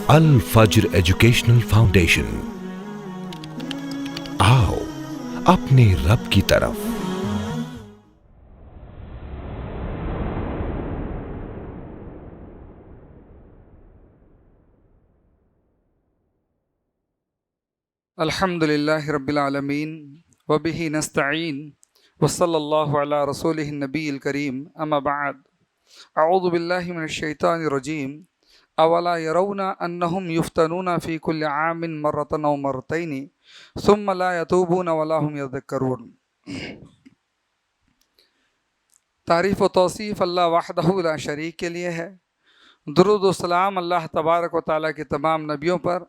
الفجر educational foundation, آؤ اپنے رب کی طرف۔ الحمد للہ رب العالمین وبہ نستعین وصلی اللہ علی رسولہ النبی الکریم، اما بعد، اعوذ باللہ من الشیطان الرجیم۔ اولا یرون انہم یفتنون فی کل عام مرۃ او مرتین ثم لا یتوبون ولا هم یذکرون۔ تعریف و توصیف اللہ وحدہ لا شریک کے لیے ہے۔ درود و سلام اللہ تبارک و تعالیٰ کے تمام نبیوں پر،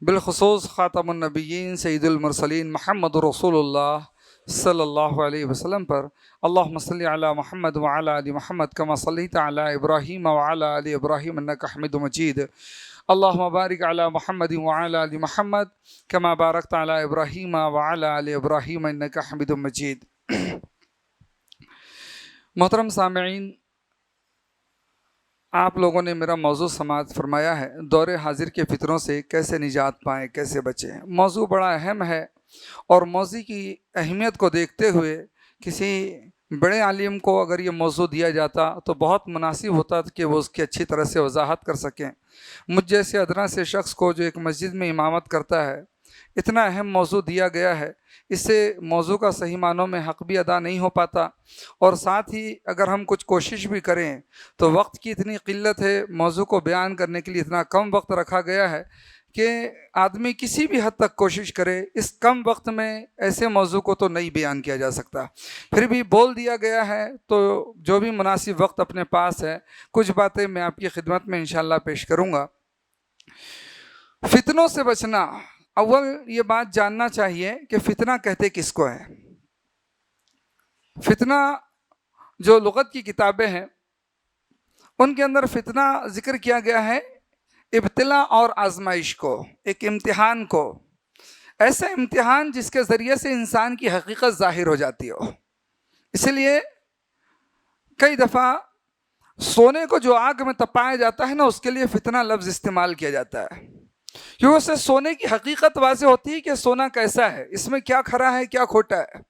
بالخصوص خاتم النبیین سید المرسلین محمد رسول اللہ صلی اللہ علیہ وسلم پر۔ اللہم صلی علی محمد وعلی آل محمد کما صلیت علی ابراہیم وعلی آل ابراہیم انک حمید مجید۔ اللہم بارک علی محمد وعلی آل محمد کما بارکت علی ابراہیم وعلی آل ابراہیم انک حمید مجید۔ محترم سامعین، آپ لوگوں نے میرا موضوع سماعت فرمایا ہے، دور حاضر کے فتنوں سے کیسے نجات پائیں، کیسے بچیں۔ موضوع بڑا اہم ہے، اور موضوع کی اہمیت کو دیکھتے ہوئے کسی بڑے عالم کو اگر یہ موضوع دیا جاتا تو بہت مناسب ہوتا کہ وہ اس کی اچھی طرح سے وضاحت کر سکیں۔ مجھ جیسے ادنا سے شخص کو جو ایک مسجد میں امامت کرتا ہے، اتنا اہم موضوع دیا گیا ہے، اس سے موضوع کا صحیح معنوں میں حق بھی ادا نہیں ہو پاتا، اور ساتھ ہی اگر ہم کچھ کوشش بھی کریں تو وقت کی اتنی قلت ہے، موضوع کو بیان کرنے کے لیے اتنا کم وقت رکھا گیا ہے کہ آدمی کسی بھی حد تک کوشش کرے، اس کم وقت میں ایسے موضوع کو تو نہیں بیان کیا جا سکتا۔ پھر بھی بول دیا گیا ہے تو جو بھی مناسب وقت اپنے پاس ہے، کچھ باتیں میں آپ کی خدمت میں انشاءاللہ پیش کروں گا۔ فتنوں سے بچنا، اول یہ بات جاننا چاہیے کہ فتنہ کہتے کس کو ہے۔ فتنہ جو لغت کی کتابیں ہیں ان کے اندر فتنہ ذکر کیا گیا ہے ابتلا اور آزمائش کو، ایک امتحان کو، ایسا امتحان جس کے ذریعے سے انسان کی حقیقت ظاہر ہو جاتی ہو۔ اس لیے کئی دفعہ سونے کو جو آگ میں تپایا جاتا ہے نا، اس کے لیے فتنہ لفظ استعمال کیا جاتا ہے، کیونکہ اس سے سونے کی حقیقت واضح ہوتی ہے کہ سونا کیسا ہے، اس میں کیا کھرا ہے کیا کھوٹا ہے۔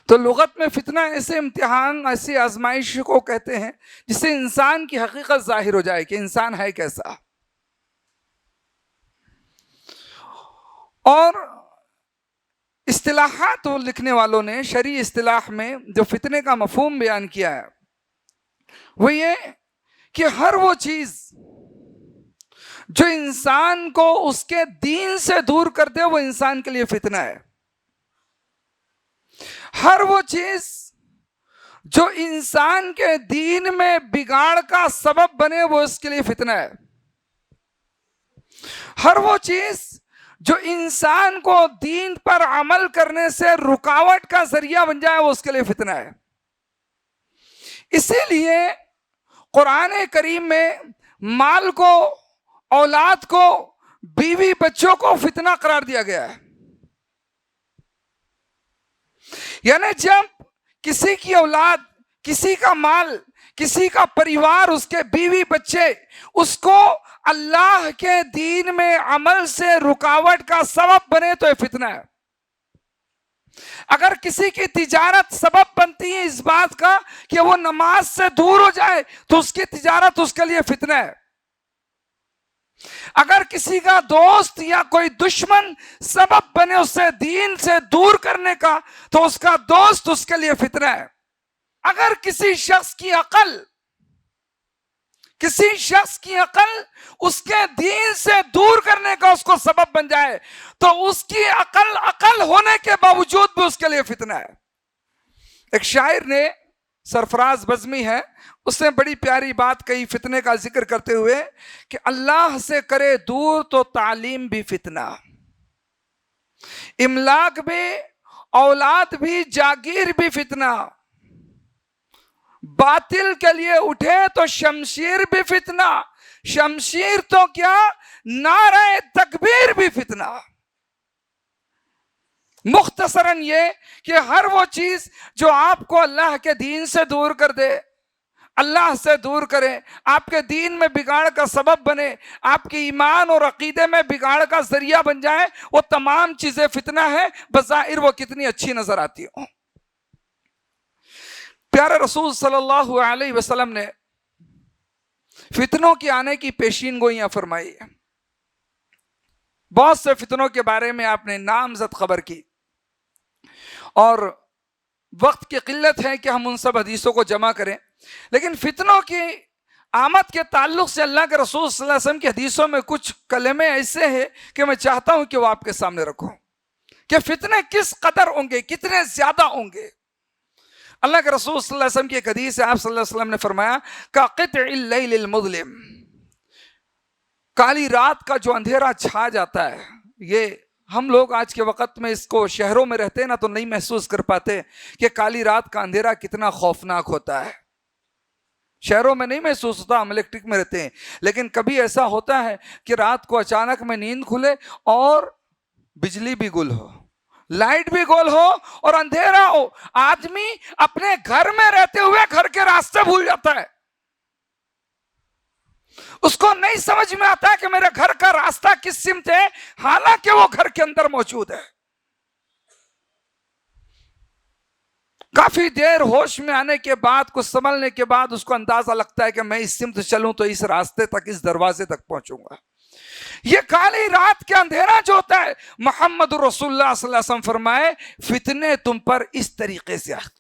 تو لغت میں فتنہ ایسے امتحان، ایسی آزمائش کو کہتے ہیں جس سے انسان کی حقیقت ظاہر ہو جائے کہ انسان ہے کیسا۔ اور اصطلاحات لکھنے والوں نے شرعی اصطلاح میں جو فتنے کا مفہوم بیان کیا ہے وہ یہ کہ ہر وہ چیز جو انسان کو اس کے دین سے دور کر دے وہ انسان کے لیے فتنہ ہے۔ ہر وہ چیز جو انسان کے دین میں بگاڑ کا سبب بنے وہ اس کے لیے فتنہ ہے۔ ہر وہ چیز جو انسان کو دین پر عمل کرنے سے رکاوٹ کا ذریعہ بن جائے وہ اس کے لیے فتنہ ہے۔ اسی لیے قرآن کریم میں مال کو، اولاد کو، بیوی بچوں کو فتنہ قرار دیا گیا ہے۔ یعنی جب کسی کی اولاد، کسی کا مال، کسی کا پریوار، اس کے بیوی بچے اس کو اللہ کے دین میں عمل سے رکاوٹ کا سبب بنے تو یہ فتنہ ہے۔ اگر کسی کی تجارت سبب بنتی ہے اس بات کا کہ وہ نماز سے دور ہو جائے تو اس کی تجارت اس کے لیے فتنہ ہے۔ اگر کسی کا دوست یا کوئی دشمن سبب بنے اس سے دین سے دور کرنے کا تو اس کا دوست اس کے لیے فتنہ ہے۔ اگر کسی شخص کی عقل اس کے دین سے دور کرنے کا اس کو سبب بن جائے تو اس کی عقل ہونے کے باوجود بھی اس کے لیے فتنہ ہے۔ ایک شاعر نے، سرفراز بزمی ہے، اس نے بڑی پیاری بات کہی فتنے کا ذکر کرتے ہوئے کہ اللہ سے کرے دور تو تعلیم بھی فتنہ، املاک بھی، اولاد بھی، جاگیر بھی فتنہ، باطل کے لیے اٹھے تو شمشیر بھی فتنہ، شمشیر تو کیا نعرہ تکبیر بھی فتنہ۔ مختصراً یہ کہ ہر وہ چیز جو آپ کو اللہ کے دین سے دور کر دے، اللہ سے دور کریں، آپ کے دین میں بگاڑ کا سبب بنے، آپ کے ایمان اور عقیدے میں بگاڑ کا ذریعہ بن جائے، وہ تمام چیزیں فتنہ ہے، بظاہر وہ کتنی اچھی نظر آتی ہوں۔ پیارے رسول صلی اللہ علیہ وسلم نے فتنوں کے آنے کی پیشین گوئیاں فرمائی ہیں، بہت سے فتنوں کے بارے میں آپ نے نامزد خبر کی، اور وقت کی قلت ہے کہ ہم ان سب حدیثوں کو جمع کریں، لیکن فتنوں کی آمد کے تعلق سے اللہ کے رسول صلی اللہ علیہ وسلم کی حدیثوں میں کچھ کلمے ایسے ہیں کہ میں چاہتا ہوں کہ وہ آپ کے سامنے رکھوں، کہ فتنے کس قدر ہوں گے، کتنے زیادہ ہوں گے۔ اللہ کے رسول صلی اللہ علیہ وسلم کی ایک حدیث ہے، آپ صلی اللہ علیہ وسلم نے فرمایا کَقِطْعِ اللَّيْلِ الْمُظْلِمِ، کالی رات کا جو اندھیرا چھا جاتا ہے، یہ ہم لوگ آج کے وقت میں اس کو شہروں میں رہتے ہیں نا تو نہیں محسوس کر پاتے کہ کالی رات کا اندھیرا کتنا خوفناک ہوتا ہے، شہروں میں نہیں محسوس ہوتا، ہم الیکٹرک میں رہتے ہیں، لیکن کبھی ایسا ہوتا ہے کہ رات کو اچانک میں نیند کھلے اور بجلی بھی گل ہو، لائٹ بھی گول ہو اور اندھیرا ہو، آدمی اپنے گھر میں رہتے ہوئے گھر کے راستے بھول جاتا ہے، اس کو نہیں سمجھ میں آتا ہے کہ میرے گھر کا راستہ کس سمت ہے، حالانکہ وہ گھر کے اندر موجود ہے۔ کافی دیر ہوش میں آنے کے بعد، کچھ سنبھلنے کے بعد اس کو اندازہ لگتا ہے کہ میں اس سمت چلوں تو اس راستے تک، اس دروازے تک پہنچوں گا۔ یہ کالی رات کے اندھیرا جو ہوتا ہے، محمد رسول اللہ صلی اللہ علیہ وسلم فرمائے فتنے تم پر اس طریقے سے آتے۔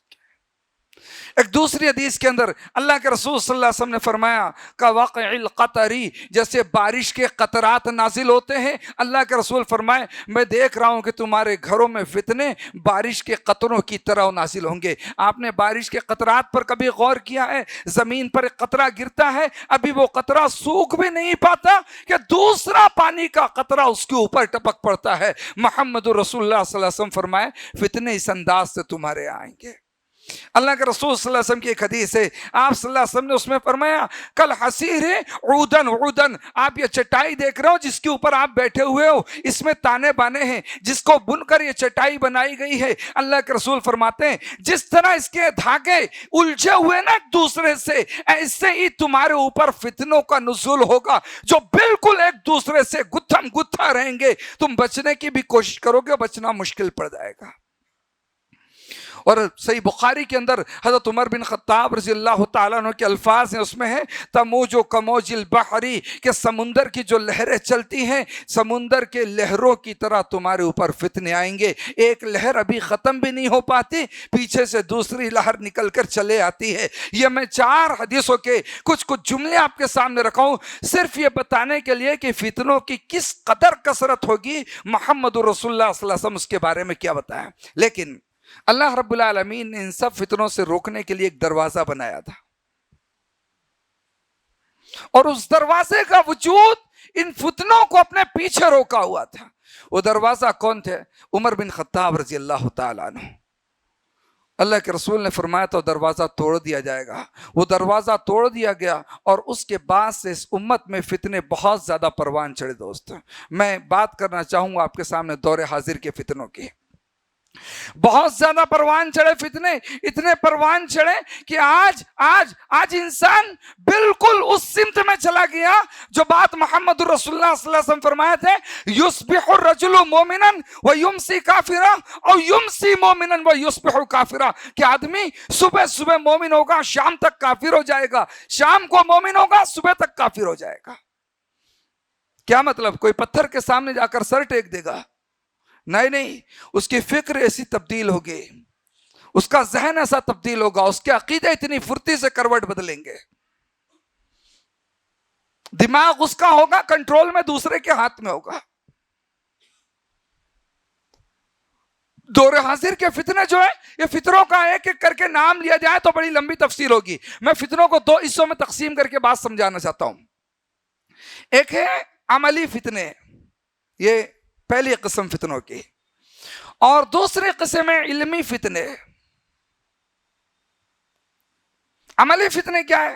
ایک دوسری حدیث کے اندر اللہ کے رسول صلی اللہ علیہ وسلم نے فرمایا کواقع القطری، جیسے بارش کے قطرات نازل ہوتے ہیں، اللہ کے رسول فرمائے میں دیکھ رہا ہوں کہ تمہارے گھروں میں فتنے بارش کے قطروں کی طرح نازل ہوں گے۔ آپ نے بارش کے قطرات پر کبھی غور کیا ہے؟ زمین پر ایک قطرہ گرتا ہے، ابھی وہ قطرہ سوکھ بھی نہیں پاتا کہ دوسرا پانی کا قطرہ اس کے اوپر ٹپک پڑتا ہے۔ محمد رسول اللہ صلی اللہ علیہ وسلم فرمائے فتنے اس انداز سے تمہارے آئیں گے۔ اللہ کے رسول صلی اللہ علیہ وسلم کی ایک حدیث ہے، آپ صلی اللہ علیہ وسلم نے اس میں فرمایا کل حسیر عودن عودن، آپ یہ چٹائی دیکھ رہے ہو جس کے اوپر آپ بیٹھے ہوئے ہو، اس میں تانے بانے ہیں جس کو بن کر یہ چٹائی بنائی گئی ہے۔ اللہ کے رسول فرماتے ہیں جس طرح اس کے دھاگے الجھے ہوئے نا ایک دوسرے سے، ایسے ہی تمہارے اوپر فتنوں کا نزول ہوگا جو بالکل ایک دوسرے سے گتھم گتھا رہیں گے، تم بچنے کی بھی کوشش کرو گے، بچنا مشکل پڑ جائے گا۔ اور صحیح بخاری کے اندر حضرت عمر بن خطاب رضی اللہ تعالیٰ عنہ کے الفاظ ہیں، اس میں ہے تموج کموج البحری، کہ سمندر کی جو لہریں چلتی ہیں سمندر کے لہروں کی طرح تمہارے اوپر فتنے آئیں گے، ایک لہر ابھی ختم بھی نہیں ہو پاتی، پیچھے سے دوسری لہر نکل کر چلے آتی ہے۔ یہ میں 4 حدیثوں کے کچھ جملے آپ کے سامنے رکھا ہوں صرف یہ بتانے کے لیے کہ فتنوں کی کس قدر کثرت ہوگی، محمد رسول اللہ صلی اللہ علیہ وسلم اس کے بارے میں کیا بتایا۔ لیکن اللہ رب العالمین نے ان سب فتنوں سے روکنے کے لیے ایک دروازہ بنایا تھا، اور اس دروازے کا وجود ان فتنوں کو اپنے پیچھے روکا ہوا تھا۔ وہ دروازہ کون تھے؟ عمر بن خطاب رضی اللہ تعالیٰ عنہ۔ اللہ کے رسول نے فرمایا تو دروازہ توڑ دیا جائے گا، وہ دروازہ توڑ دیا گیا، اور اس کے بعد سے اس امت میں فتنے بہت زیادہ پروان چڑھے۔ دوست میں بات کرنا چاہوں گا آپ کے سامنے دور حاضر کے فتنوں کی۔ بہت زیادہ پروان چڑھے فتنے، اتنے پروان چڑھے کہ آج انسان بالکل اس سمت میں چلا گیا جو بات محمد رسول اللہ صلی اللہ علیہ وسلم فرمایا تھے یصبح الرجل مومنا ویمسی کافرا او یمسی مومنا ویصبح کافرا، کہ آدمی صبح صبح مومن ہوگا شام تک کافر ہو جائے گا، شام کو مومن ہوگا صبح تک کافر ہو جائے گا۔ کیا مطلب؟ کوئی پتھر کے سامنے جا کر سر ٹیک دے گا؟ نہیں، اس کی فکر ایسی تبدیل ہوگی، اس کا ذہن ایسا تبدیل ہوگا، اس کے عقیدے اتنی پھرتی سے کروٹ بدلیں گے، دماغ اس کا ہوگا کنٹرول میں، دوسرے کے ہاتھ میں ہوگا۔ دور حاضر کے فتنے جو ہے، یہ فتنوں کا ایک ایک کر کے نام لیا جائے تو بڑی لمبی تفصیل ہوگی، میں فتنوں کو 2 حصوں میں تقسیم کر کے بات سمجھانا چاہتا ہوں۔ ایک ہے عملی فتنے، یہ پہلی قسم فتنوں کی، اور دوسری قسم ہے علمی فتنے۔ عملی فتنے کیا ہے؟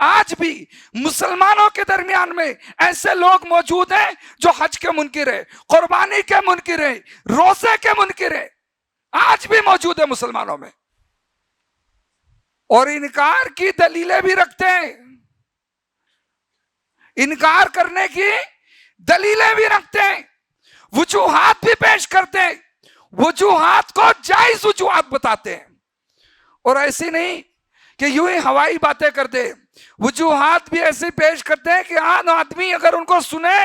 آج بھی مسلمانوں کے درمیان میں ایسے لوگ موجود ہیں جو حج کے منکر ہیں، قربانی کے منکر ہیں، روزے کے منکر ہیں، آج بھی موجود ہے مسلمانوں میں، اور انکار کی دلیلیں بھی رکھتے ہیں، انکار کرنے کی دلیلیں بھی رکھتے ہیں، وجوہات بھی پیش کرتے ہیں، وجوہات کو جائز وجوہات بتاتے ہیں، اور ایسی نہیں کہ یوں ہی ہوائی باتیں کرتے، وجوہات بھی ایسے پیش کرتے ہیں کہ عام آدمی اگر ان کو سنے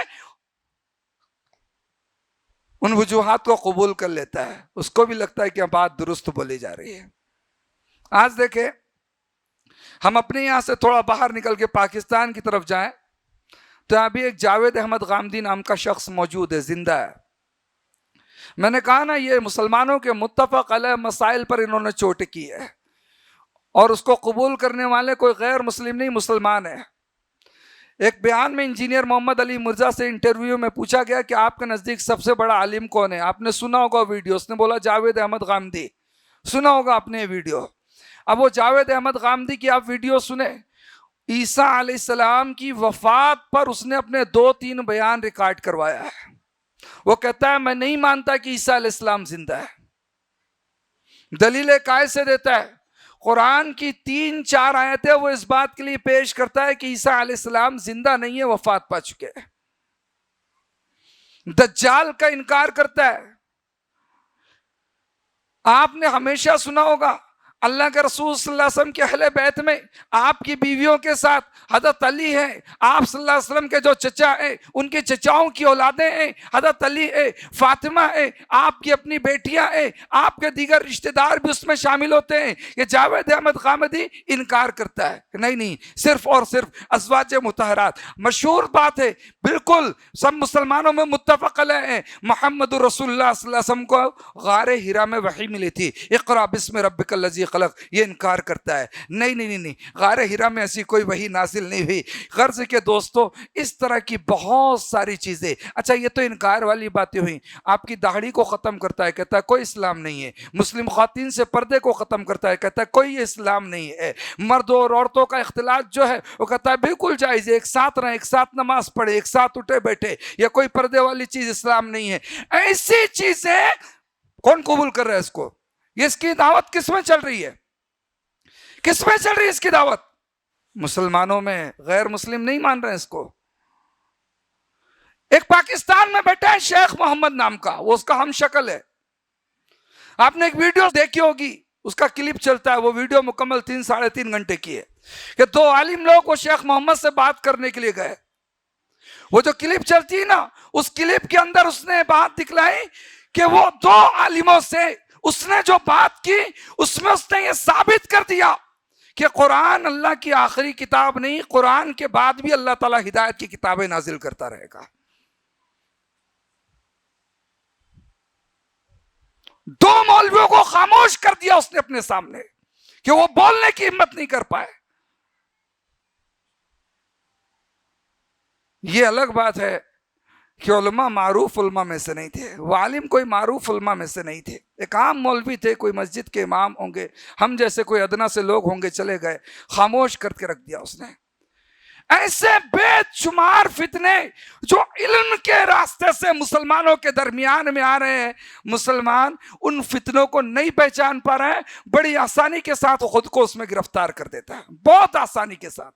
ان وجوہات کو قبول کر لیتا ہے، اس کو بھی لگتا ہے کہ بات درست بولی جا رہی ہے۔ آج دیکھیں، ہم اپنے یہاں سے تھوڑا باہر نکل کے پاکستان کی طرف جائیں تو ابھی ایک جاوید احمد غامدی نام کا شخص موجود ہے، زندہ ہے۔ میں نے کہا نا، یہ مسلمانوں کے متفق علیہ مسائل پر انہوں نے چوٹ کی ہے، اور اس کو قبول کرنے والے کوئی غیر مسلم نہیں، مسلمان ہے۔ ایک بیان میں انجینئر محمد علی مرزا سے انٹرویو میں پوچھا گیا کہ آپ کے نزدیک سب سے بڑا عالم کون ہے؟ آپ نے سنا ہوگا ویڈیو، اس نے بولا جاوید احمد غامدی، سنا ہوگا آپ نے ویڈیو۔ اب وہ جاوید احمد غامدی کی آپ ویڈیو سنیں، عیسیٰ علیہ السلام کی وفات پر اس نے اپنے 2-3 بیان ریکارڈ کروایا ہے۔ وہ کہتا ہے میں نہیں مانتا کہ عیسیٰ علیہ السلام زندہ ہے۔ دلیلیں کائے سے دیتا ہے؟ قرآن کی 3-4 آیتیں وہ اس بات کے لیے پیش کرتا ہے کہ عیسیٰ علیہ السلام زندہ نہیں ہے، وفات پا چکے ہیں۔ دجال کا انکار کرتا ہے۔ آپ نے ہمیشہ سنا ہوگا اللہ کے رسول صلی اللہ علیہ وسلم کے اہل بیت میں آپ کی بیویوں کے ساتھ حضرت علی ہیں، آپ صلی اللہ علیہ وسلم کے جو چچا ہیں ان کے چچاؤں کی اولادیں ہیں، حضرت علی ہے، فاطمہ ہے، آپ کی اپنی بیٹیاں ہیں، آپ کے دیگر رشتہ دار بھی اس میں شامل ہوتے ہیں۔ یہ جاوید احمد غامدی انکار کرتا ہے کہ نہیں، صرف اور صرف ازواج مطہرات۔ مشہور بات ہے، بالکل سب مسلمانوں میں متفق علیہ ہے، محمد رسول اللہ صلی اللہ علیہ وسلم کو غار ہرا میں وحی ملی تھی، اقرا بسم ربک الذی خلق۔ یہ انکار کرتا ہے، نہیں، غار ہرا میں ایسی کوئی وحی نازل نہیں ہوئی۔ غرض کے دوستو، اس طرح کی بہت ساری چیزیں۔ اچھا، یہ تو انکار والی باتیں ہوئیں۔ آپ کی داڑھی کو ختم کرتا ہے، کہتا ہے کوئی اسلام نہیں ہے۔ مسلم خواتین سے پردے کو ختم کرتا ہے، کہتا ہے کوئی اسلام نہیں ہے۔ مردوں اور عورتوں کا اختلاط جو ہے وہ کہتا ہے بالکل جائز ہے، ایک ساتھ رہیں، ایک ساتھ نماز پڑھے، ایک ساتھ اٹھے بیٹھے، یا کوئی پردے والی چیز اسلام نہیں ہے۔ ایسی چیزیں کون قبول کر رہا ہے اس کو؟ یہ اس کی دعوت کس میں چل رہی ہے؟ کس میں چل رہی ہے اس کی دعوت؟ مسلمانوں میں، غیر مسلم نہیں مان رہے ہیں اس کو۔ ایک پاکستان میں بیٹھا ہے شیخ محمد نام کا، وہ اس کا ہم شکل ہے۔ آپ نے ایک ویڈیو دیکھی ہوگی، اس کا کلپ چلتا ہے، وہ ویڈیو مکمل 3-3.5 گھنٹے کی ہے کہ 2 عالم لوگ وہ شیخ محمد سے بات کرنے کے لیے گئے۔ وہ جو کلپ چلتی ہے نا، اس کلپ کے اندر اس نے بات دکھلائی کہ وہ 2 عالموں سے اس نے جو بات کی، اس میں اس نے یہ ثابت کر دیا کہ قرآن اللہ کی آخری کتاب نہیں، قرآن کے بعد بھی اللہ تعالیٰ ہدایت کی کتابیں نازل کرتا رہے گا۔ 2 مولویوں کو خاموش کر دیا اس نے اپنے سامنے کہ وہ بولنے کی ہمت نہیں کر پائے۔ یہ الگ بات ہے کہ علماء معروف علماء میں سے نہیں تھے، وہ عالم کوئی معروف علماء میں سے نہیں تھے، ایک عام مولوی تھے، کوئی مسجد کے امام ہوں گے، ہم جیسے کوئی ادنا سے لوگ ہوں گے، چلے گئے، خاموش کر کے رکھ دیا اس نے۔ ایسے بے شمار فتنے جو علم کے راستے سے مسلمانوں کے درمیان میں آ رہے ہیں، مسلمان ان فتنوں کو نہیں پہچان پا رہے ہیں، بڑی آسانی کے ساتھ خود کو اس میں گرفتار کر دیتا ہے، بہت آسانی کے ساتھ۔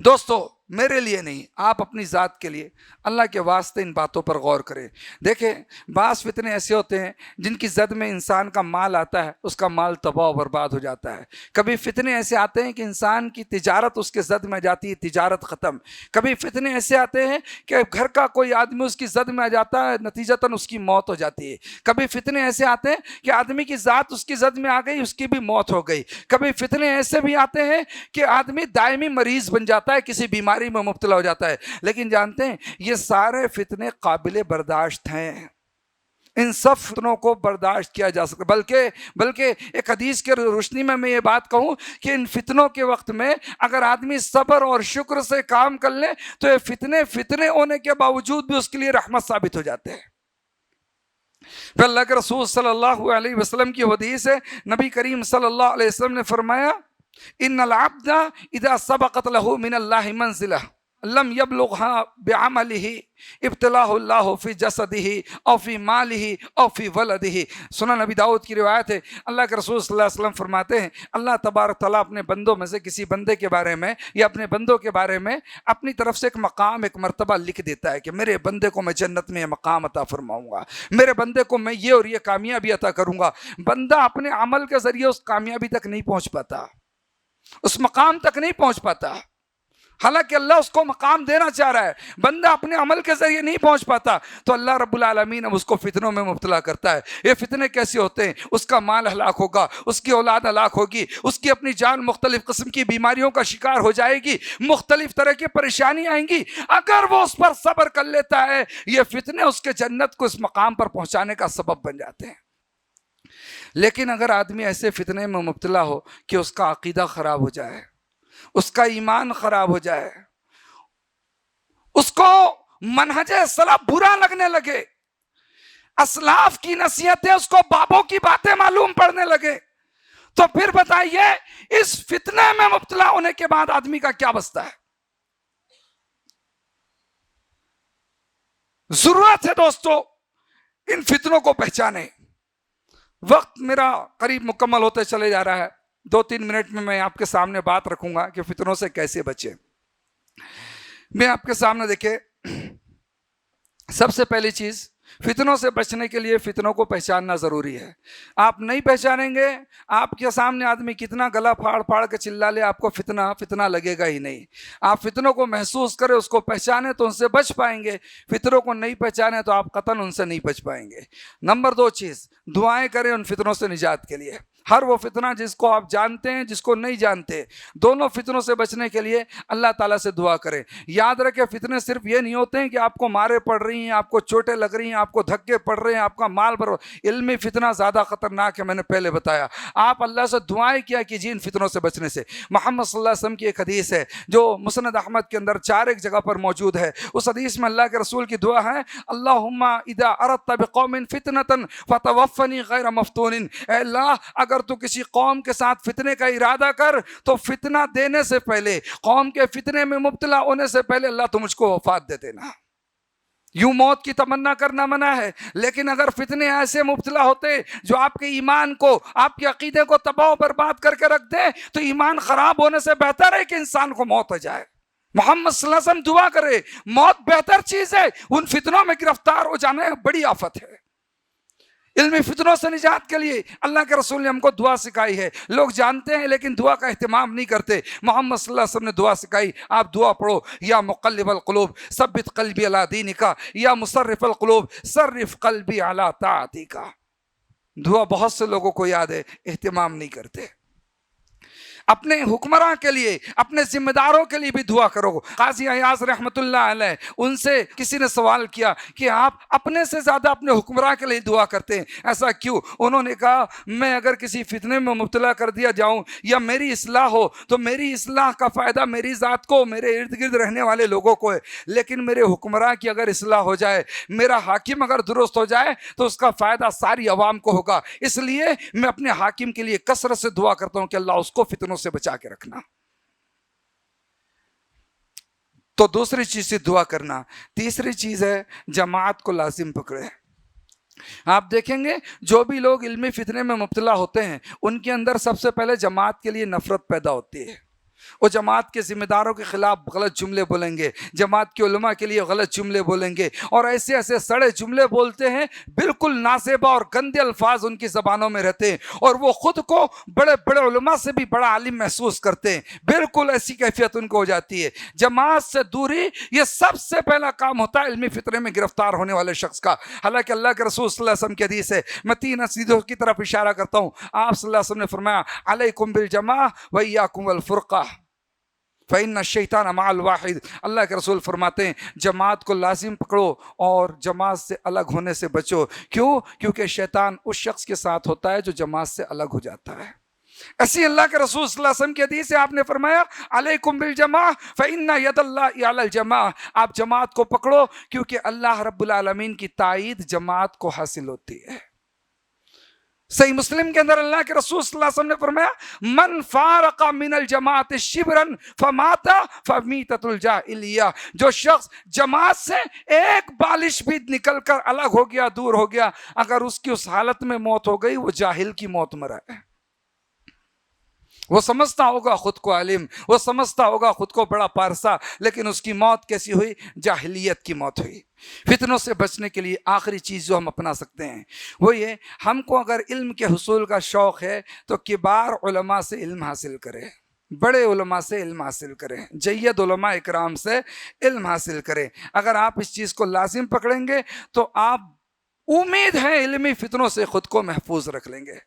دوستو، میرے لیے نہیں، آپ اپنی ذات کے لیے اللہ کے واسطے ان باتوں پر غور کریں۔ دیکھیں، بعض فتنے ایسے ہوتے ہیں جن کی زد میں انسان کا مال آتا ہے، اس کا مال تباہ و برباد ہو جاتا ہے۔ کبھی فتنے ایسے آتے ہیں کہ انسان کی تجارت اس کے زد میں جاتی ہے، تجارت ختم۔ کبھی فتنے ایسے آتے ہیں کہ گھر کا کوئی آدمی اس کی زد میں آ جاتا ہے، نتیجتاً اس کی موت ہو جاتی ہے۔ کبھی فتنے ایسے آتے ہیں کہ آدمی کی ذات اس کی زد میں آ گئی، اس کی بھی موت ہو گئی۔ کبھی فتنے ایسے بھی آتے ہیں کہ آدمی دائمی مریض بن جاتا ہے، کسی بیماری میں مبتلا ہو جاتا ہے۔ لیکن جانتے ہیں، یہ سارے فتنے قابل برداشت ہیں، ان سب فتنوں کو برداشت کیا جا سکتا۔ بلکہ ایک حدیث کے روشنی میں یہ بات کہوں کہ ان فتنوں کے وقت میں اگر آدمی صبر اور شکر سے کام کر لے تو یہ فتنے ہونے کے باوجود بھی اس کے لیے رحمت ثابت ہو جاتے ہیں۔ پھر اللہ کے رسول صلی اللہ علیہ وسلم کی حدیث ہے، نبی کریم صلی اللہ علیہ وسلم نے فرمایا ان العبد اذا سبقت له من اللہ منزلہ لم يبلغها بعمله ابتلاه اللہ فی جسدہ او فی مالہ او فی ولدہ. سنن نبی داؤد کی روایت ہے، اللہ کے رسول صلی اللہ علیہ وسلم فرماتے ہیں اللہ تبارک تعالیٰ اپنے بندوں میں سے کسی بندے کے بارے میں یا اپنے بندوں کے بارے میں اپنی طرف سے ایک مقام، ایک مرتبہ لکھ دیتا ہے کہ میرے بندے کو میں جنت میں یہ مقام عطا فرماؤں گا، میرے بندے کو میں یہ اور یہ کامیابی عطا کروں گا. بندہ اپنے عمل کے ذریعے اس کامیابی تک نہیں پہنچ پاتا، اس مقام تک نہیں پہنچ پاتا، حالانکہ اللہ اس کو مقام دینا چاہ رہا ہے، بندہ اپنے عمل کے ذریعے نہیں پہنچ پاتا تو اللہ رب العالمین اب اس کو فتنوں میں مبتلا کرتا ہے. یہ فتنے کیسے ہوتے ہیں؟ اس کا مال ہلاک ہوگا، اس کی اولاد ہلاک ہوگی، اس کی اپنی جان مختلف قسم کی بیماریوں کا شکار ہو جائے گی، مختلف طرح کی پریشانی آئیں گی. اگر وہ اس پر صبر کر لیتا ہے یہ فتنے اس کے جنت کو اس مقام پر پہنچانے کا سبب بن جاتے ہیں. لیکن اگر آدمی ایسے فتنے میں مبتلا ہو کہ اس کا عقیدہ خراب ہو جائے، اس کا ایمان خراب ہو جائے، اس کو منہج سلف برا لگنے لگے، اسلاف کی نصیحتیں اس کو بابوں کی باتیں معلوم پڑنے لگے، تو پھر بتائیے اس فتنے میں مبتلا ہونے کے بعد آدمی کا کیا بچتا ہے؟ ضرورت ہے دوستو ان فتنوں کو پہچانے. وقت میرا قریب مکمل ہوتے چلے جا رہا ہے، 2-3 منٹ میں آپ کے سامنے بات رکھوں گا کہ فتنوں سے کیسے بچیں. میں آپ کے سامنے دیکھیں، سب سے پہلی چیز فتنوں سے بچنے کے لیے فتنوں کو پہچاننا ضروری ہے. آپ نہیں پہچانیں گے، آپ کے سامنے آدمی کتنا گلا پھاڑ پھاڑ کے چلا لے آپ کو فتنہ لگے گا ہی نہیں. آپ فتنوں کو محسوس کریں، اس کو پہچانیں تو ان سے بچ پائیں گے. فتنوں کو نہیں پہچانیں تو آپ قطعاً ان سے نہیں بچ پائیں گے. نمبر 2 چیز، دعائیں کریں ان فتنوں سے نجات کے لیے. ہر وہ فتنہ جس کو آپ جانتے ہیں، جس کو نہیں جانتے، دونوں فتنوں سے بچنے کے لیے اللہ تعالیٰ سے دعا کریں. یاد رکھیں فتنے صرف یہ نہیں ہوتے ہیں کہ آپ کو مارے پڑ رہی ہیں، آپ کو چوٹیں لگ رہی ہیں، آپ کو دھکے پڑ رہے ہیں، آپ کا مال علمی فتنہ زیادہ خطرناک ہے، میں نے پہلے بتایا. آپ اللہ سے دعائیں کیا کیجیے ان فتنوں سے بچنے سے. محمد صلی اللہ علیہ وسلم کی ایک حدیث ہے جو مسند احمد کے اندر 4 ایک جگہ پر موجود ہے. اس حدیث میں اللہ کے رسول کی دعا ہے، اللہم اذا اردت بقوم فتنة فتوفنی غیر مفتون. اے اللہ اگر تو کسی قوم کے ساتھ فتنے کا ارادہ کر تو فتنہ دینے سے پہلے، قوم کے فتنے میں مبتلا ہونے سے پہلے اللہ تو مجھ کو وفات دے دینا. یوں موت کی تمنا کرنا منع ہے، لیکن اگر فتنے ایسے مبتلا ہوتے جو آپ کے ایمان کو، آپ کے عقیدے کو تباہ و برباد کر کے رکھ دے تو ایمان خراب ہونے سے بہتر ہے کہ انسان کو موت ہو جائے. محمد صلی اللہ علیہ وسلم دعا کرے، موت بہتر چیز ہے، ان فتنوں میں گرفتار ہو جانا بڑی آفت ہے. علمی فتنوں سے نجات کے لیے اللہ کے رسول نے ہم کو دعا سکھائی ہے. لوگ جانتے ہیں لیکن دعا کا اہتمام نہیں کرتے. محمد صلی اللہ علیہ وسلم نے دعا سکھائی، آپ دعا پڑھو، یا مقلب القلوب ثبت قلبی علی دینک، یا مصرف القلوب صرف قلبی علی طاعتک. دعا بہت سے لوگوں کو یاد ہے، اہتمام نہیں کرتے. اپنے حکمراں کے لیے، اپنے ذمہ داروں کے لیے بھی دعا کرو. قاضی ایاز رحمۃ اللہ علیہ، ان سے کسی نے سوال کیا کہ آپ اپنے سے زیادہ اپنے حکمراں کے لیے دعا کرتے ہیں، ایسا کیوں؟ انہوں نے کہا میں اگر کسی فتنے میں مبتلا کر دیا جاؤں یا میری اصلاح ہو تو میری اصلاح کا فائدہ میری ذات کو، میرے ارد گرد رہنے والے لوگوں کو ہے، لیکن میرے حکمراں کی اگر اصلاح ہو جائے، میرا حاکم اگر درست ہو جائے تو اس کا فائدہ ساری عوام کو ہوگا. اس لیے میں اپنے حاکم کے لیے کثرت سے دعا کرتا ہوں کہ اللہ اس کو فتنوں سے بچا کے رکھنا. تو دوسری چیز سے دعا کرنا. تیسری چیز ہے جماعت کو لازم پکڑے. آپ دیکھیں گے جو بھی لوگ علمی فتنے میں مبتلا ہوتے ہیں ان کے اندر سب سے پہلے جماعت کے لیے نفرت پیدا ہوتی ہے. وہ جماعت کے ذمہ داروں کے خلاف غلط جملے بولیں گے، جماعت کے علماء کے لیے غلط جملے بولیں گے، اور ایسے ایسے سڑے جملے بولتے ہیں، بالکل نازیبا اور گندے الفاظ ان کی زبانوں میں رہتے ہیں، اور وہ خود کو بڑے بڑے علماء سے بھی بڑا عالم محسوس کرتے ہیں. بالکل ایسی کیفیت ان کو ہو جاتی ہے. جماعت سے دوری یہ سب سے پہلا کام ہوتا ہے علمی فتنے میں گرفتار ہونے والے شخص کا. حالانکہ اللہ کے رسول صلی اللہ علیہ وسلم کی حدیث ہے، میں 3 عقیدوں کی طرف اشارہ کرتا ہوں. آپ صلی اللہ علیہ وسلم نے فرمایا علیکم بالجماع وایاکم الفرقہ فإن الشیطان مع الواحد. اللہ کے رسول فرماتے ہیں جماعت کو لازم پکڑو اور جماعت سے الگ ہونے سے بچو. کیوں؟ کیونکہ شیطان اس شخص کے ساتھ ہوتا ہے جو جماعت سے الگ ہو جاتا ہے. ایسی اللہ کے رسول صلی اللہ علیہ وسلم کی حدیث سے آپ نے فرمایا علیکم بالجماع فإن ید اللہ علی الجماع. آپ جماعت کو پکڑو کیونکہ اللہ رب العالمین کی تائید جماعت کو حاصل ہوتی ہے. صحیح مسلم کے اندر اللہ کے رسول صلی اللہ علیہ وسلم نے فرمایا من فارق من الجماعت شبرا فمات فمیتۃ الجاہلیہ، جو شخص جماعت سے ایک بالش بھی نکل کر الگ ہو گیا، دور ہو گیا، اگر اس کی اس حالت میں موت ہو گئی، وہ جاہل کی موت مرا ہے۔ وہ سمجھتا ہوگا خود کو عالم، وہ سمجھتا ہوگا خود کو بڑا پارسا، لیکن اس کی موت کیسی ہوئی؟ جاہلیت کی موت ہوئی۔ فتنوں سے بچنے کے لیے آخری چیز جو ہم اپنا سکتے ہیں وہ یہ، ہم کو اگر علم کے حصول کا شوق ہے تو کبار علماء سے علم حاصل کرے، بڑے علماء سے علم حاصل کریں، جید علماء اکرام سے علم حاصل کریں۔ اگر آپ اس چیز کو لازم پکڑیں گے تو آپ امید ہے علمی فتنوں سے خود کو محفوظ رکھ لیں گے۔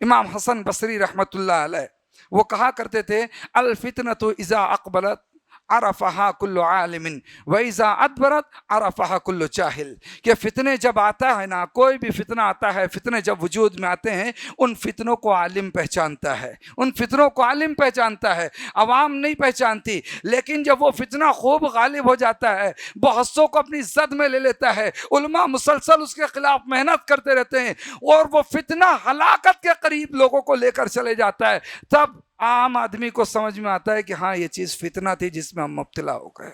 امام حسن بصری رحمۃ اللہ علیہ وہ کہا کرتے تھے الفتنۃ اذا اقبلت عرفها کل عالم واذا ادبرت عرفها کل جاہل، کہ فتنے جب آتا ہے نا، کوئی بھی فتنہ آتا ہے، فتنے جب وجود میں آتے ہیں، ان فتنوں کو عالم پہچانتا ہے، ان فتنوں کو عالم پہچانتا ہے، عوام نہیں پہچانتی۔ لیکن جب وہ فتنہ خوب غالب ہو جاتا ہے، بہت سو کو اپنی زد میں لے لیتا ہے، علماء مسلسل اس کے خلاف محنت کرتے رہتے ہیں، اور وہ فتنہ ہلاکت کے قریب لوگوں کو لے کر چلے جاتا ہے، تب عام آدمی کو سمجھ میں آتا ہے کہ ہاں یہ چیز فتنہ تھی جس میں ہم مبتلا ہو گئے۔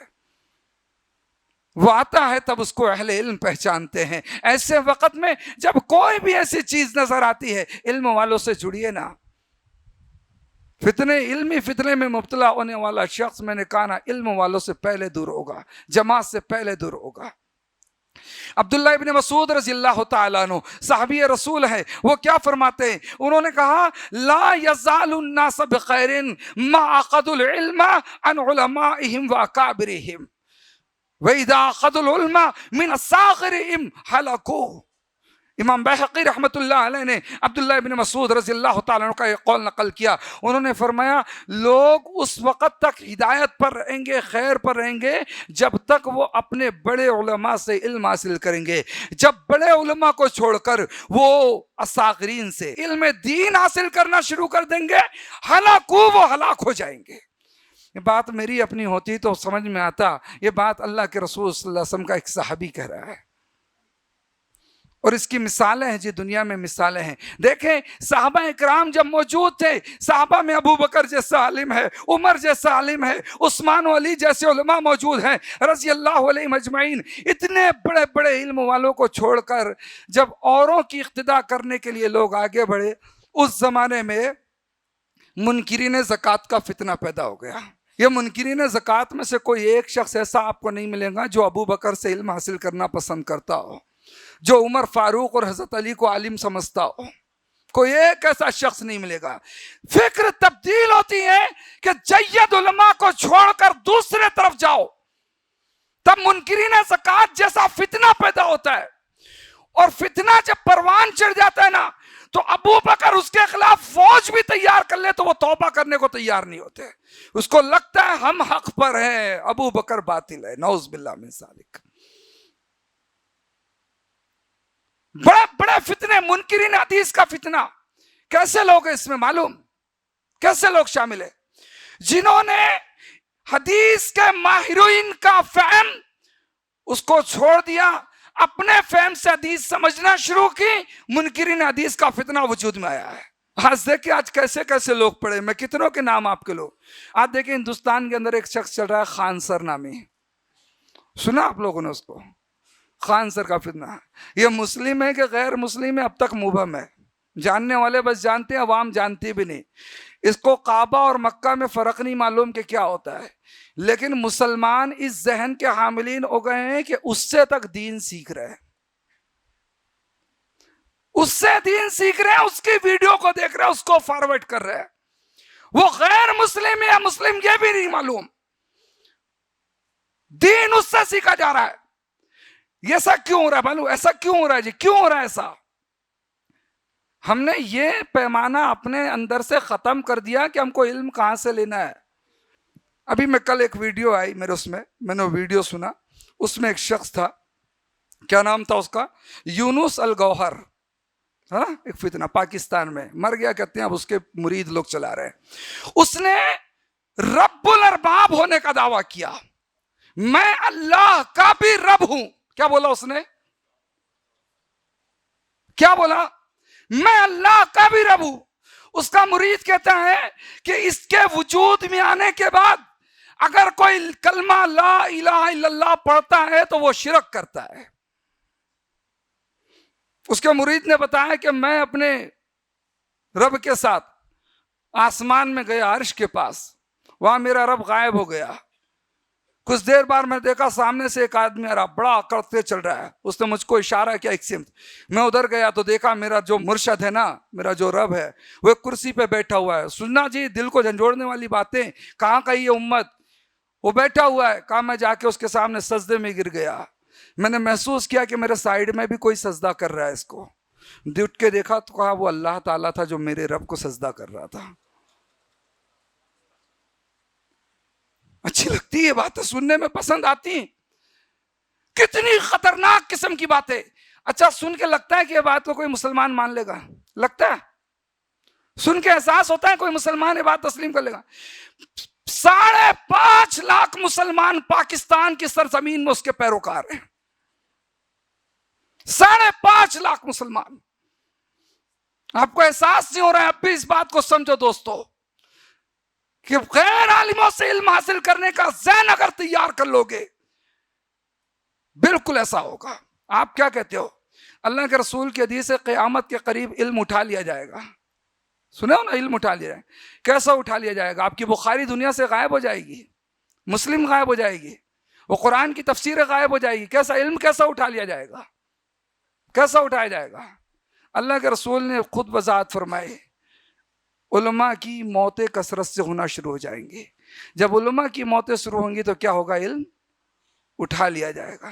وہ آتا ہے تب اس کو اہل علم پہچانتے ہیں۔ ایسے وقت میں جب کوئی بھی ایسی چیز نظر آتی ہے، علم والوں سے جڑیے نا۔ فتنے، علمی فتنے میں مبتلا ہونے والا شخص، میں نے کہا نا، علم والوں سے پہلے دور ہوگا، جماعت سے پہلے دور ہوگا۔ عبداللہ ابن مسعود رضی اللہ تعالیٰ عنہ صحابی رسول ہے، وہ کیا فرماتے ہیں؟ انہوں نے کہا لا یزال الناس بخیر ما اخذوا العلم عن علمائهم واکابرهم واذا اخذوا العلم من اصاغرهم هلكوا۔ امام بحقی رحمۃ اللہ علیہ نے عبداللہ ابن مسعود رضی اللہ تعالیٰ عنہ کا یہ قول نقل کیا۔ انہوں نے فرمایا لوگ اس وقت تک ہدایت پر رہیں گے، خیر پر رہیں گے، جب تک وہ اپنے بڑے علماء سے علم حاصل کریں گے۔ جب بڑے علماء کو چھوڑ کر وہ اصاغرین سے علم دین حاصل کرنا شروع کر دیں گے، ہلاکو، وہ ہلاک ہو جائیں گے۔ یہ بات میری اپنی ہوتی تو سمجھ میں آتا، یہ بات اللہ کے رسول صلی اللہ علیہ وسلم کا ایک صحابی کہہ رہا ہے، اور اس کی مثالیں ہیں جی، دنیا میں مثالیں ہیں۔ دیکھیں صحابہ اکرام جب موجود تھے، صحابہ میں ابو بکر جیسا عالم ہے، عمر جیسا عالم ہے، عثمان و علی جیسے علماء موجود ہیں رضی اللہ علیہم اجمعین۔ اتنے بڑے بڑے علم والوں کو چھوڑ کر جب اوروں کی اقتداء کرنے کے لیے لوگ آگے بڑھے، اس زمانے میں منکرین زکوٰۃ کا فتنہ پیدا ہو گیا۔ یہ منکرین زکوٰۃ میں سے کوئی ایک شخص ایسا آپ کو نہیں ملے گا جو ابو بکر سے علم حاصل کرنا پسند کرتا ہو، جو عمر فاروق اور حضرت علی کو عالم سمجھتا ہو۔ کوئی ایک ایسا شخص نہیں ملے گا۔ فکر تبدیل ہوتی ہے کہ جید علماء کو چھوڑ کر دوسرے طرف جاؤ، تب منکرین زکوٰۃ جیسا فتنہ پیدا ہوتا ہے، اور فتنہ جب پروان چڑھ جاتا ہے نا، تو ابو بکر اس کے خلاف فوج بھی تیار کر لے تو وہ توبہ کرنے کو تیار نہیں ہوتے۔ اس کو لگتا ہے ہم حق پر ہیں، ابو بکر باطل ہے، نعوذ باللہ من ذالک۔ بڑے بڑے فتنے، منکرین حدیث کا فتنہ، کیسے لوگ ہیں اس میں معلوم؟ کیسے لوگ شامل ہیں؟ جنہوں نے حدیث کے ماہرین کا فہم اس کو چھوڑ دیا، اپنے فہم سے حدیث سمجھنا شروع کی، منکرین حدیث کا فتنہ وجود میں آیا ہے۔ آج دیکھیں آج کیسے کیسے لوگ پڑے، میں کتنوں کے نام آپ کے لوگ آج دیکھیں۔ ہندوستان کے اندر ایک شخص چل رہا ہے خان سر نامی، سنا آپ لوگوں نے اس کو؟ خان سر کا فتنہ، یہ مسلم ہے کہ غیر مسلم ہے اب تک مبہم ہے، جاننے والے بس جانتے ہیں، عوام جانتی بھی نہیں۔ اس کو کعبہ اور مکہ میں فرق نہیں معلوم کہ کیا ہوتا ہے، لیکن مسلمان اس ذہن کے حاملین ہو گئے ہیں کہ اس سے تک دین سیکھ رہے ہیں، اس سے دین سیکھ رہے ہیں، اس کی ویڈیو کو دیکھ رہے ہیں، اس کو فارورڈ کر رہے ہیں۔ وہ غیر مسلم ہے یا مسلم یہ بھی نہیں معلوم، دین اس سے سیکھا جا رہا ہے۔ یہ ایسا کیوں ہو رہا ہے معلوم؟ ایسا کیوں ہو رہا ہے جی؟ کیوں ہو رہا ہے ایسا؟ ہم نے یہ پیمانہ اپنے اندر سے ختم کر دیا کہ ہم کو علم کہاں سے لینا ہے۔ ابھی میں کل ایک ویڈیو آئی میرے، اس میں نے ویڈیو سنا، اس میں ایک شخص تھا، کیا نام تھا اس کا؟ یونس الگوہر، ہاں، ایک فتنہ پاکستان میں مر گیا کہتے ہیں، اب اس کے مرید لوگ چلا رہے ہیں۔ اس نے رب الارباب ہونے کا دعویٰ کیا، میں اللہ کا بھی رب ہوں۔ کیا بولا اس نے؟ کیا بولا؟ میں اللہ کا بھی رب ہوں. اس کا مرید کہتا ہے کہ اس کے وجود میں آنے کے بعد اگر کوئی کلمہ لا الہ الا اللہ پڑھتا ہے تو وہ شرک کرتا ہے. اس کے مرید نے بتایا کہ میں اپنے رب کے ساتھ آسمان میں گیا عرش کے پاس, وہاں میرا رب غائب ہو گیا. کچھ دیر بعد میں دیکھا سامنے سے ایک آدمی آ رہا, بڑا کرتے چل رہا ہے. اس نے مجھ کو اشارہ کیا ایک سمت. میں ادھر گیا تو دیکھا میرا جو مرشد ہے نا, میرا جو رب ہے, وہ ایک کرسی پہ بیٹھا ہوا ہے. سننا جی دل کو جھنجھوڑنے والی باتیں, کہاں کا یہ امت. وہ بیٹھا ہوا ہے. کہا میں جا کے اس کے سامنے سجدے میں گر گیا. میں نے محسوس کیا کہ میرے سائیڈ میں بھی کوئی سجدہ کر رہا ہے اس کو. اٹھ کے دیکھا تو کہا وہ اللہ تعالیٰ تھا جو میرے رب کو سجدہ کر رہا تھا. اچھی لگتی ہے باتیں, سننے میں پسند آتی ہیں. کتنی خطرناک قسم کی باتیں. اچھا سن کے لگتا ہے کہ یہ بات کو کوئی مسلمان مان لے گا؟ لگتا ہے؟ سن کے احساس ہوتا ہے کوئی مسلمان یہ بات تسلیم کر لے گا؟ 5.5 لاکھ مسلمان پاکستان کی سرزمین میں اس کے پیروکار ہیں. 5.5 لاکھ مسلمان. آپ کو احساس نہیں ہو رہا ہے؟ اب بھی اس بات کو سمجھو دوستو کہ غیر عالموں سے علم حاصل کرنے کا ذہن اگر تیار کر لو گے بالکل ایسا ہوگا. آپ کیا کہتے ہو؟ اللہ کے رسول کی حدیث ہے قیامت کے قریب علم اٹھا لیا جائے گا. سنے ہو نا, علم اٹھا لیا جائے گا. کیسا اٹھا لیا جائے گا؟ آپ کی بخاری دنیا سے غائب ہو جائے گی, مسلم غائب ہو جائے گی, وہ قرآن کی تفسیر غائب ہو جائے گی. کیسا علم کیسا اٹھا لیا جائے گا؟ کیسا اٹھایا جائے گا؟ اللہ کے رسول نے خود وضاحت فرمائے علماء کی موتیں کثرت سے ہونا شروع ہو جائیں گی. جب علماء کی موتیں شروع ہوں گی تو کیا ہوگا؟ علم اٹھا لیا جائے گا.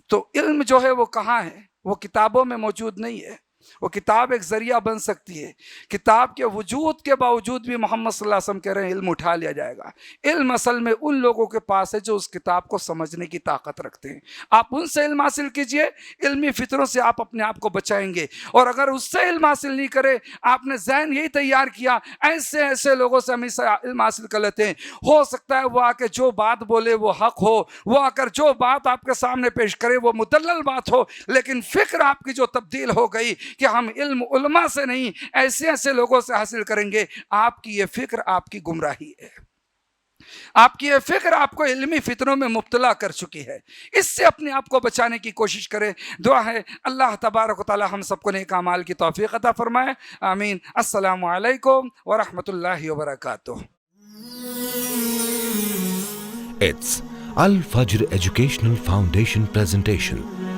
تو علم جو ہے وہ کہاں ہے؟ وہ کتابوں میں موجود نہیں ہے. وہ کتاب ایک ذریعہ بن سکتی ہے. کتاب کے وجود کے باوجود بھی محمد صلی اللہ علیہ وسلم کہہ رہے ہیں علم اٹھا لیا جائے گا. علم اصل میں ان لوگوں کے پاس ہے جو اس کتاب کو سمجھنے کی طاقت رکھتے ہیں. آپ ان سے علم حاصل کیجئے, علمی فطروں سے آپ اپنے آپ کو بچائیں گے. اور اگر اس سے علم حاصل نہیں کرے, آپ نے ذہن یہی تیار کیا ایسے ایسے لوگوں سے ہم علم حاصل کر لیتے ہیں, ہو سکتا ہے وہ آ کے جو بات بولے وہ حق ہو, وہ آ کر جو بات آپ کے سامنے پیش کرے وہ مدلل بات ہو, لیکن فکر آپ کی جو تبدیل ہو گئی کہ ہم علم علماء سے نہیں ایسے ایسے لوگوں سے حاصل کریں گے, آپ کی یہ فکر آپ کی گمراہی ہے. آپ کی یہ فکر آپ کو علمی فتنوں میں مبتلا کر چکی ہے. اس سے اپنے آپ کو بچانے کی کوشش کریں. دعا ہے اللہ تبارک و تعالی ہم سب کو نیک اعمال کی توفیق عطا فرمائے. آمین. السلام علیکم ورحمۃ اللہ وبرکاتہ. It's Al Fajr Educational Foundation presentation.